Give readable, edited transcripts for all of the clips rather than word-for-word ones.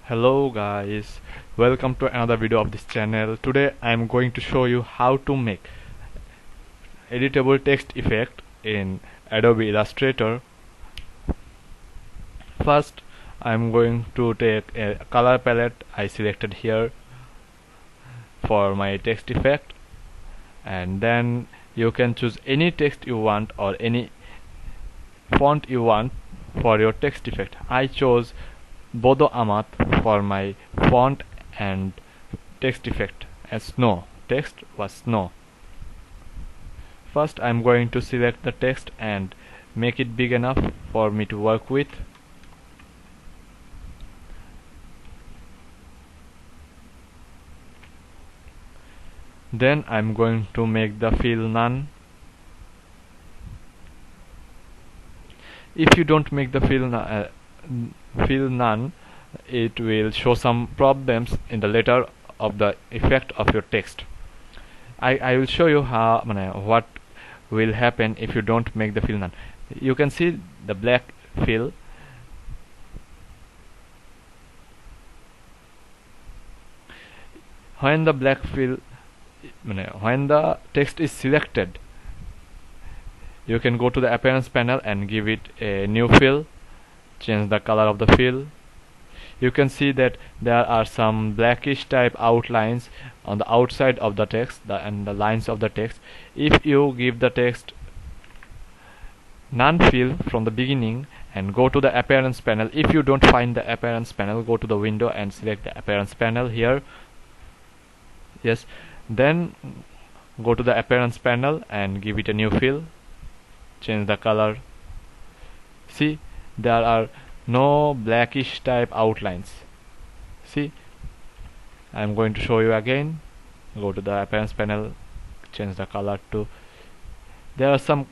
Hello guys, welcome to another video of this channel. Today I am going to show you how to make editable text effect in Adobe Illustrator. First I am going to take a color palette I selected here for my text effect, and then you can choose any text you want or any font you want for your text effect. I chose Bodo Amat for my font and text effect as snow. Text was snow. First I'm going to select the text and make it big enough for me to work with. Then I'm going to make the fill none. If you don't make the fill none, it will show some problems in the letter of the effect of your text. I will show you how what will happen if you don't make the fill none. You can see the black fill. When the black fill, when the text is selected, you can go to the appearance panel and give it a new fill. Change the color of the fill. You can see that there are some blackish type outlines on the outside of the text and the lines of the text. If you give the text none fill from the beginning and go to the appearance panel, if you don't find the appearance panel, go to the window and select the appearance panel here. Yes, then go to the appearance panel and give it a new fill. Change the color. See, there are no blackish type outlines. See, I am going to show you again. Go to the appearance panel, change the color to, there are some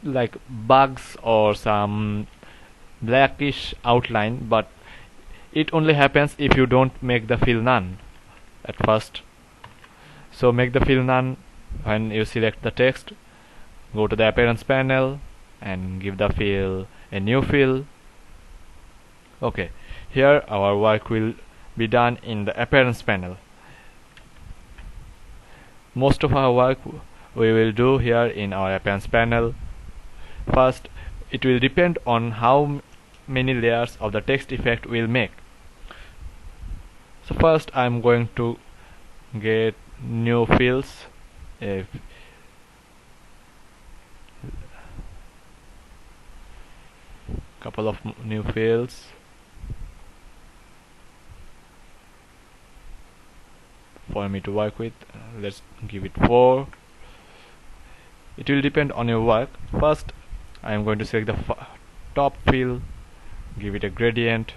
like bugs or some blackish outline, but it only happens if you don't make the fill none at first. So make the fill none when you select the text. Go to the appearance panel and give the fill a new fill. Okay, here our work will be done in the appearance panel. Most of our work we will do here in our appearance panel. First, it will depend on how many layers of the text effect we'll make. So first I'm going to get new fills, a couple of new fills. For me to work with, let's give it 4. It will depend on your work. First I am going to select the top fill, give it a gradient.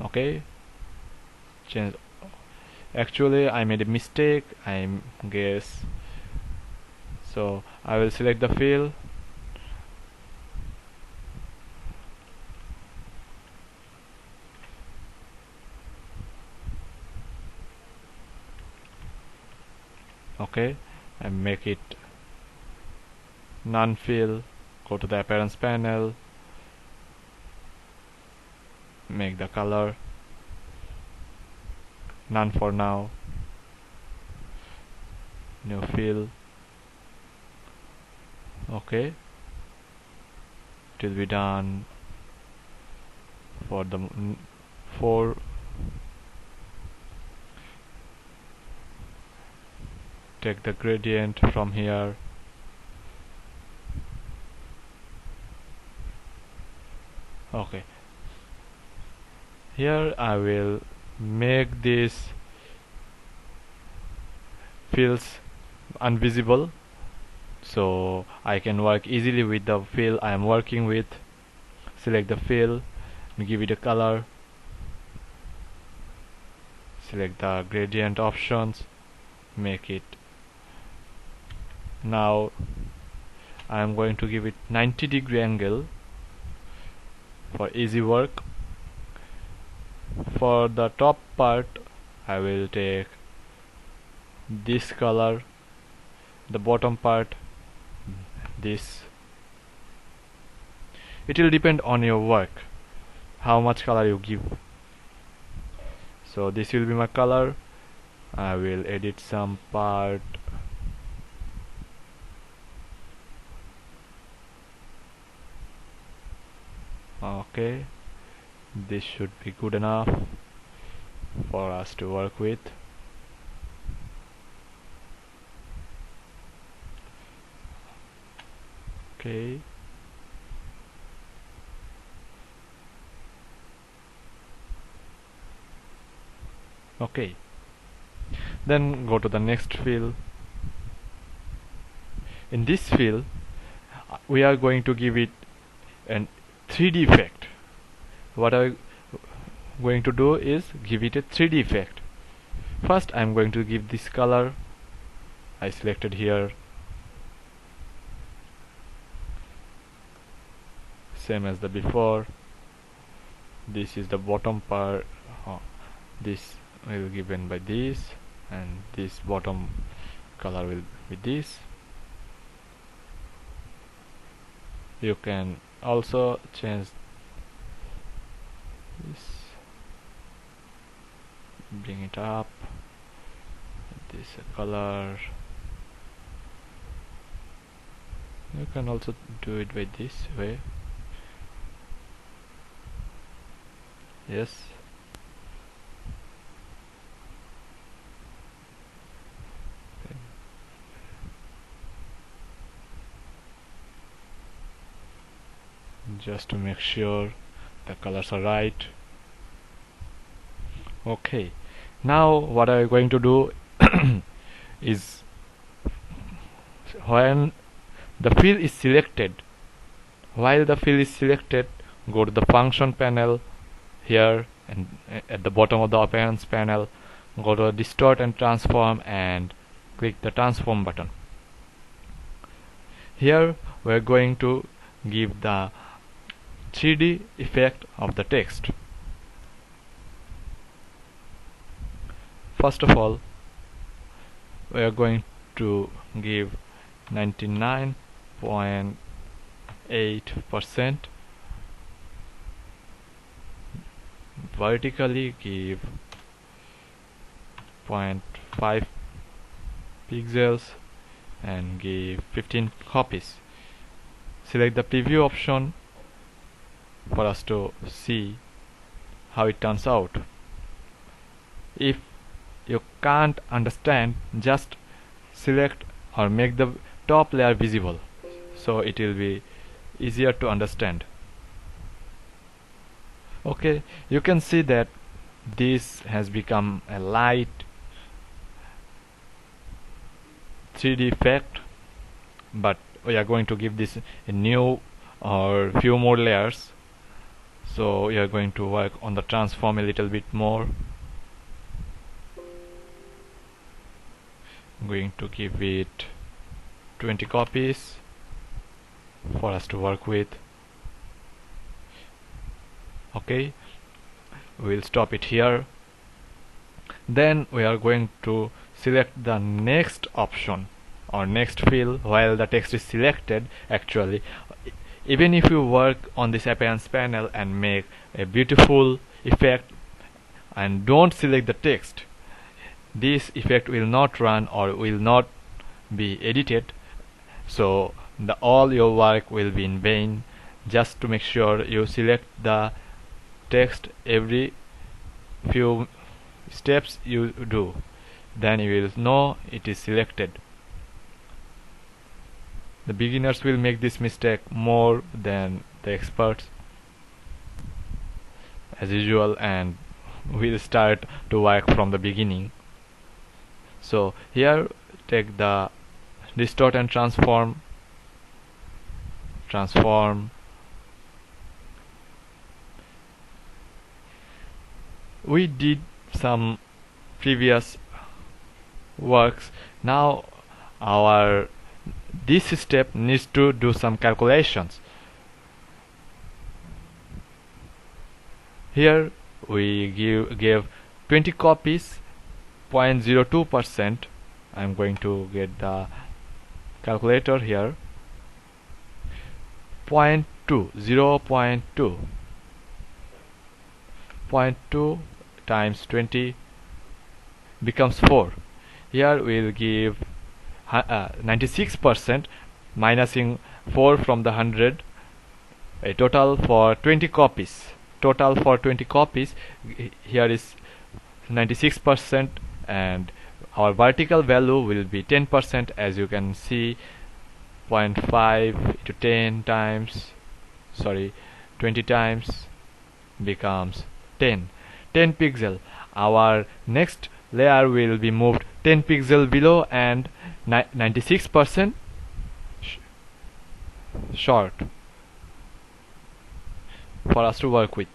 Okay, change. Actually I made a mistake, I guess, so I will select the fill. Okay, and make it none fill. Go to the appearance panel, make the color none for now, new fill. Okay, it will be done for the 4. Take the gradient from here. Okay, here I will make these fills invisible so I can work easily with the fill I am working with. Select the fill and give it a color. Select the gradient options, make it. Now I am going to give it 90-degree angle for easy work. For the top part I will take this color, the bottom part this. It will depend on your work. how much color you give. So this will be my color. I will edit some part. Okay, this should be good enough for us to work with. Okay, okay, then go to the next fill. In this fill we are going to give it an 3D effect. What I'm going to do is give it a 3D effect. First I'm going to give this color. I selected here, same as the before. This is the bottom part. This will be given by this, and this bottom color will be this. You can also change this, bring it up, this color. You can also do it by this way. Yes, just to make sure the colors are right. Okay, now what I'm going to do is, when the fill is selected, while the fill is selected, go to the function panel here, and at the bottom of the appearance panel, go to distort and transform and click the transform button. Here we're going to give the 3D effect of the text. First of all, we are going to give 99.8%. Vertically give 0.5 pixels and give 15 copies. Select the preview option for us to see how it turns out. If you can't understand, just select or make the top layer visible, so it will be easier to understand. Okay, you can see that this has become a light 3D effect, but we are going to give this a new or few more layers, so we are going to work on the transform a little bit more. I'm going to give it 20 copies for us to work with. Okay, we'll stop it here. Then we are going to select the next option or next fill while the text is selected. Actually, even if you work on this appearance panel and make a beautiful effect and don't select the text, this effect will not run or will not be edited, so all your work will be in vain. Just to make sure you select the text every few steps you do, then you will know it is selected. The beginners will make this mistake more than the experts as usual, and will start to work from the beginning. So here take the distort and transform. We did some previous works. Now this step needs to do some calculations. Here we give 20 copies, 0.02%. I'm going to get the calculator here. 0.2 0.2 times 20 becomes 4. Here we'll give 96% minusing 4 from the 100, a total for 20 copies. Total for 20 copies, here is 96%, and our vertical value will be 10%. As you can see, 0.5 to 10 times, 20 times becomes 10 pixel. Our next layer will be moved 10 pixel below and 96% short for us to work with.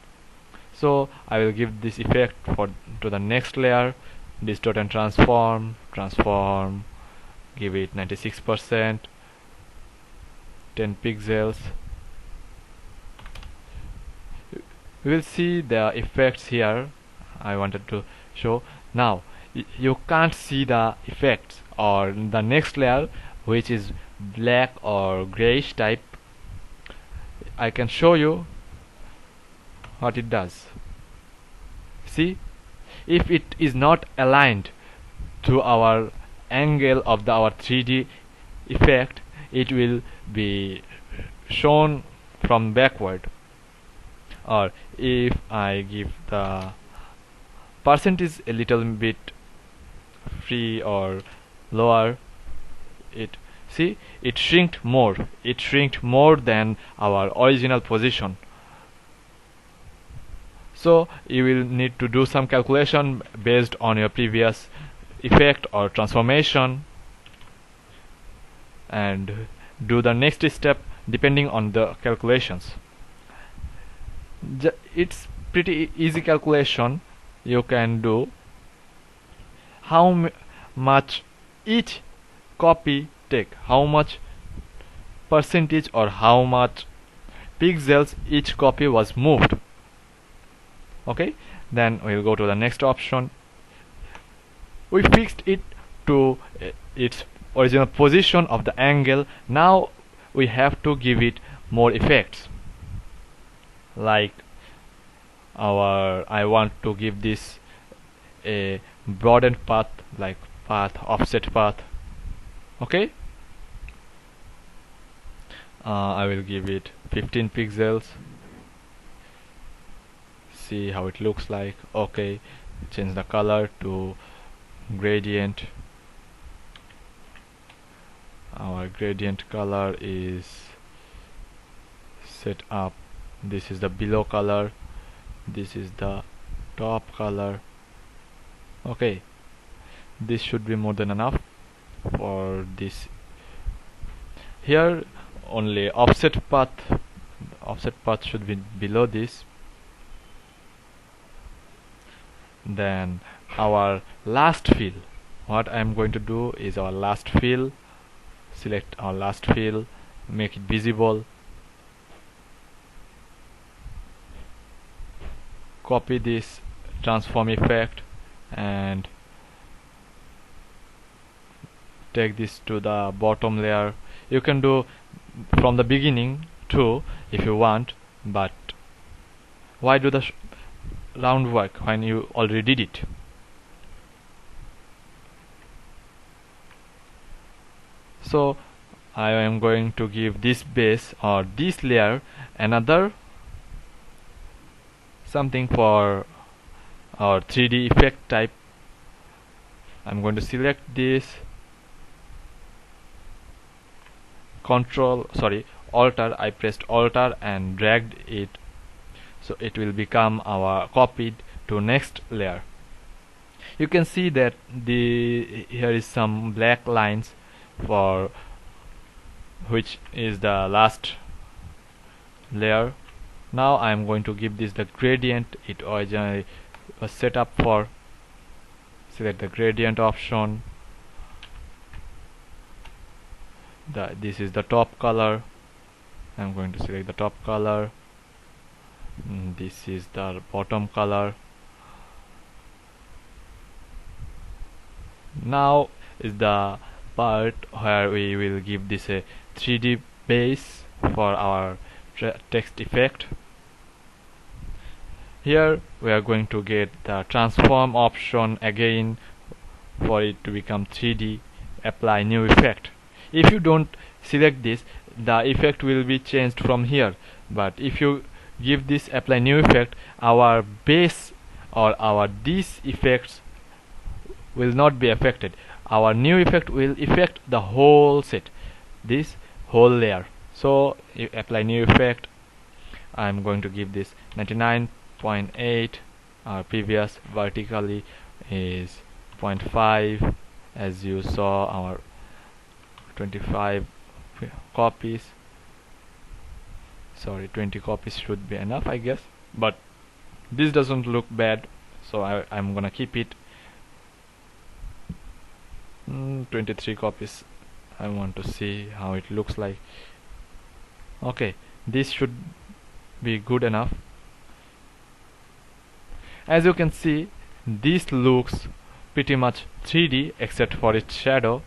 So I will give this effect to the next layer, distort and transform, give it 96%, 10 pixels. We will see the effects here I wanted to show. Now you can't see the effects or the next layer, which is black or grayish type. I can show you what it does. See, if it is not aligned to our angle of our 3D effect, it will be shown from backward. Or if I give the percentage a little bit free or lower, it shrinked more than our original position. So you will need to do some calculation based on your previous effect or transformation, and do the next step depending on the calculations. It's pretty easy calculation. You can do how much each copy take, how much percentage or how much pixels each copy was moved. Okay, then we'll go to the next option. We fixed it to its original position of the angle. Now we have to give it more effects, like I want to give this a broadened path, like offset path. Okay, I will give it 15 pixels. See how it looks like. Okay, change the color to gradient. Our gradient color is set up. This is the below color, this is the top color. Okay, this should be more than enough for this. Here only offset path should be below this. Then our last fill, what I am going to do is our last fill, select our last fill, make it visible, copy this transform effect and take this to the bottom layer. You can do from the beginning too if you want, but why do the round work when you already did it? So I am going to give this base or this layer another something for our 3D effect type. I'm going to select this, Alter, I pressed Alter and dragged it, so it will become our copied to next layer. You can see that here is some black lines for which is the last layer. Now I am going to give this the gradient it originally was set up for. Select the gradient option. This is the top color. I am going to select the top color. This is the bottom color. Now is the part where we will give this a 3D base for our text effect. Here we are going to get the transform option again for it to become 3D. Apply new effect. If you don't select this, the effect will be changed from here, but if you give this apply new effect, our base or our these effects will not be affected. Our new effect will affect the whole set, this whole layer. So you apply new effect. I'm going to give this 99.8. Our previous vertically is 0.5. As you saw, our 25 copies, sorry, 20 copies should be enough, I guess, but this doesn't look bad, so I'm gonna keep it. 23 copies. I want to see how it looks like. Okay, this should be good enough. As you can see, this looks pretty much 3D except for its shadow.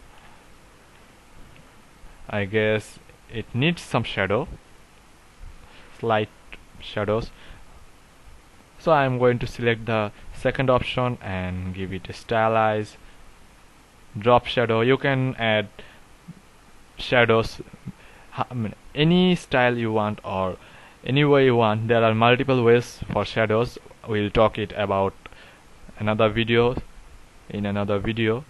I guess it needs some shadow, slight shadows. So I'm going to select the second option and give it a stylize, drop shadow. You can add shadows any style you want or any way you want. There are multiple ways for shadows. We'll talk it about another video in another video.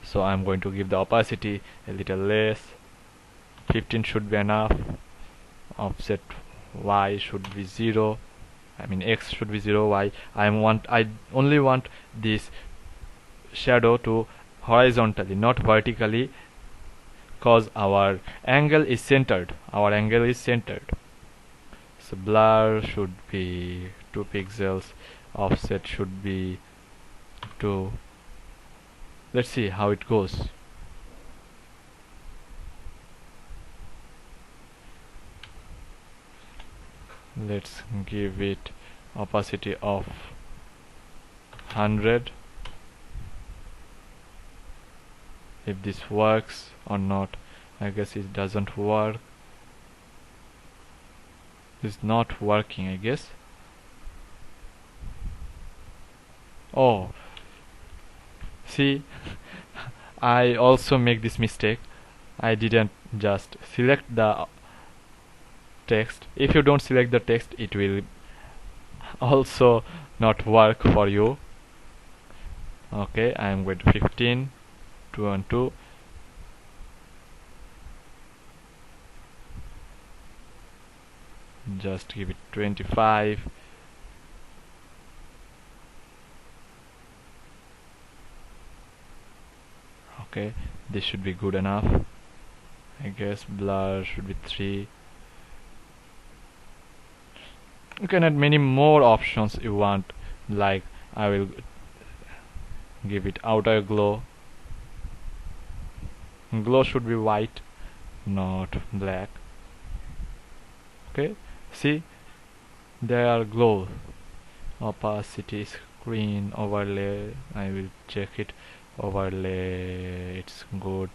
So I'm going to give the opacity a little less. 15 should be enough. Offset Y should be 0. I mean X should be 0. Y. I only want this shadow to horizontally, not vertically, cause our angle is centered. So blur should be 2 pixels. Offset should be 2. Let's see how it goes. Let's give it opacity of 100. If this works or not. I guess it doesn't work. It's not working, I guess. Oh, see, I also make this mistake. I didn't just select the text. If you don't select the text, it will also not work for you. Okay, I am going to 15, 2 and 2. Just give it 25. Okay, this should be good enough. I guess blur should be 3. You can add many more options you want, like I will give it outer glow. Glow should be white, not black. Okay, see, there are glow. Opacity, screen, overlay. I will check it. Overlay, it's good.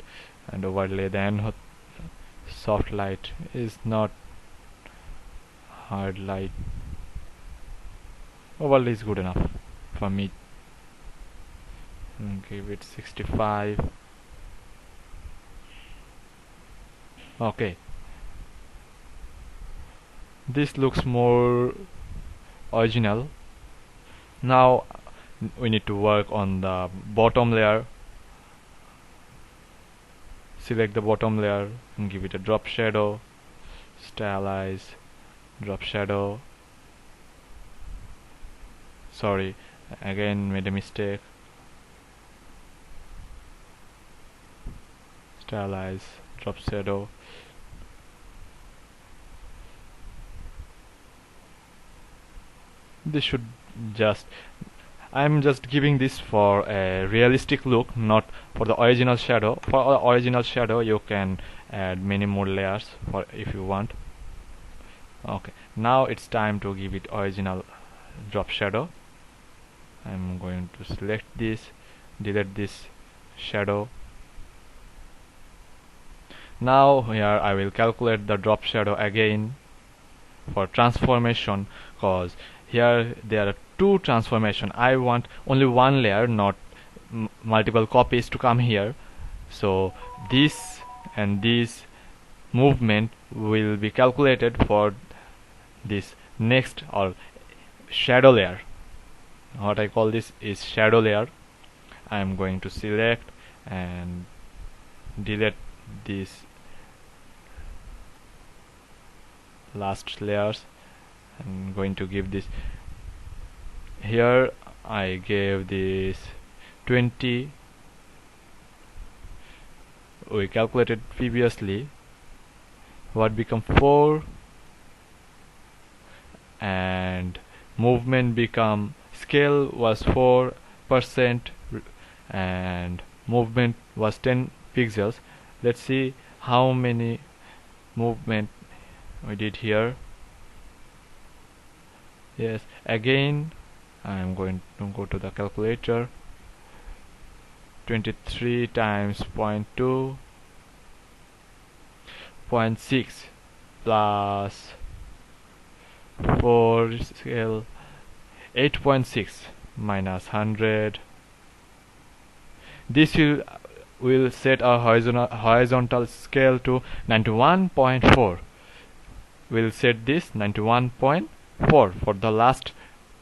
And overlay, then soft light is not hard light. Overlay is good enough for me. Give it 65. Okay, this looks more original. Now we need to work on the bottom layer. Select the bottom layer and give it a drop shadow, stylize, drop shadow. Sorry, again made a mistake. Stylize, drop shadow. This should just, I'm just giving this for a realistic look, not for the original shadow. For the original shadow you can add many more layers for if you want. Okay, now it's time to give it original drop shadow. I'm going to select this, delete this shadow. Now here I will calculate the drop shadow again for transformation, cause here there are two transformation. I want only one layer, not multiple copies to come here. So this and this movement will be calculated for this next or shadow layer. What I call this is shadow layer. I am going to select and delete these last layers. I'm going to give this here. I gave this 20. We calculated previously what become 4 and movement become scale was 4% and movement was 10 pixels. Let's see how many movement we did here. Yes, again I'm going to go to the calculator. 23 times 0.2 0.6 plus 4 scale 8.6 minus 100. This will set our horizontal scale to 91.4. We'll set this 91.4 for the last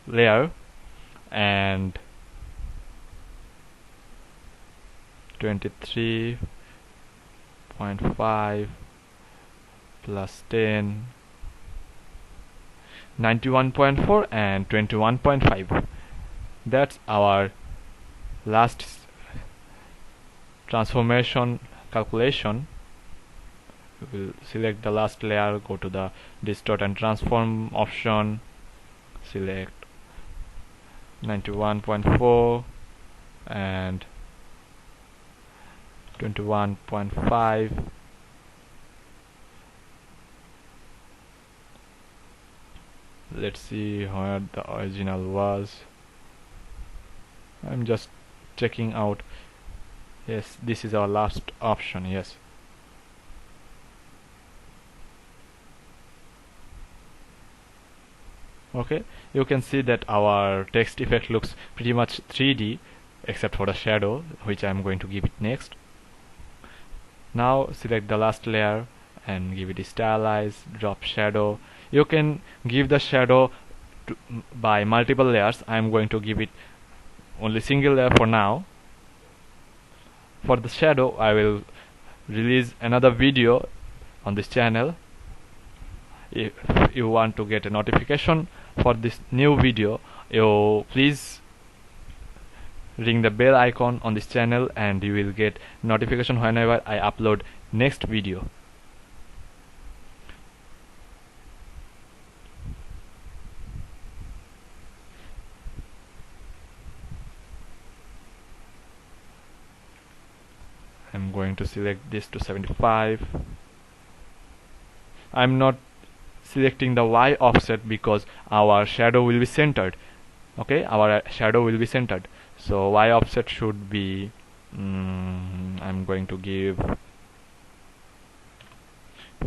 layer and 23.5 plus 10, 91.4 and 21.5. That's our last transformation calculation. We will select the last layer, go to the distort and transform option, select 91.4 and 21.5. Let's see where the original was. I'm just checking out. Yes, this is our last option. Yes. Okay, you can see that our text effect looks pretty much 3D except for the shadow, which I'm going to give it next. Now select the last layer and give it a stylize, drop shadow. You can give the shadow by multiple layers. I'm going to give it only single layer for now. For the shadow, I will release another video on this channel. If you want to get a notification for this new video, you please ring the bell icon on this channel and you will get notification whenever I upload next video. I'm going to select this to 75. I'm not selecting the Y offset because our shadow will be centered. Okay, our shadow will be centered. So Y offset should be I'm going to give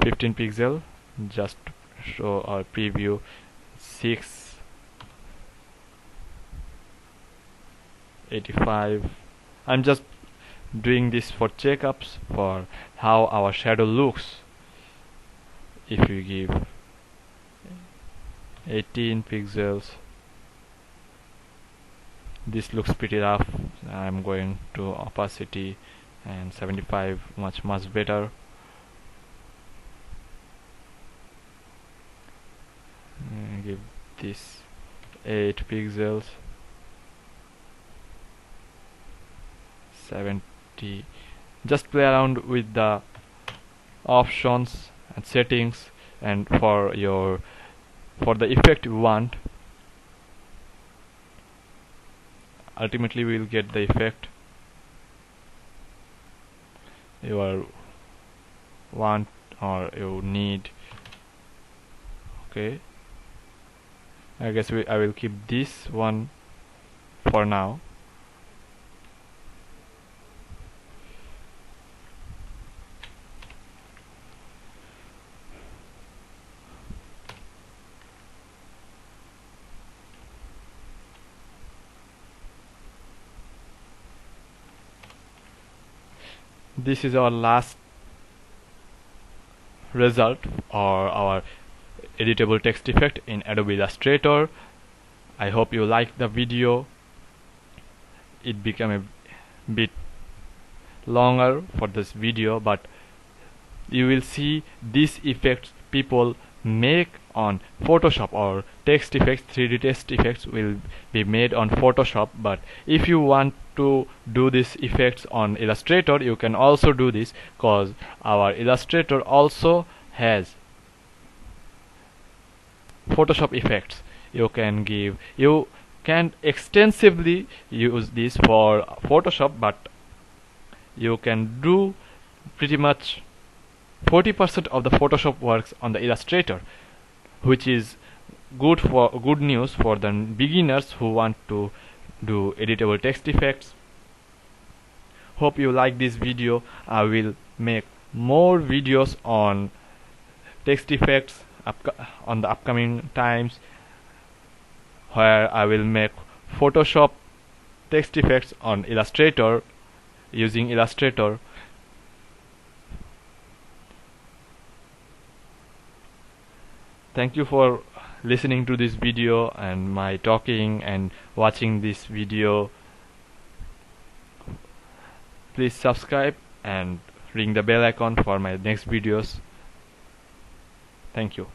15 pixel just to show our preview. 685. I'm just doing this for checkups for how our shadow looks. If you give 18 pixels, this looks pretty rough. I'm going to opacity and 75, much better. Give this 8 pixels, 70. Just play around with the options and settings, and for the effect you want, ultimately we will get the effect you want or you need. Okay, I guess I will keep this one for now. this is our last result, or our editable text effect in Adobe Illustrator. I hope you liked the video. It became a bit longer for this video, but you will see these effects people make on Photoshop, or text effects, 3D text effects will be made on Photoshop. But if you want to do these effects on Illustrator, you can also do this, cause our Illustrator also has Photoshop effects. You can extensively use this for Photoshop, but you can do pretty much 40% of the Photoshop works on the Illustrator, which is good news for the beginners who want to do editable text effects. Hope you like this video. I will make more videos on text effects on the upcoming times, where I will make Photoshop text effects on Illustrator using Illustrator. Thank you for listening to this video and my talking and watching this video. Please subscribe and ring the bell icon for my next videos. Thank you.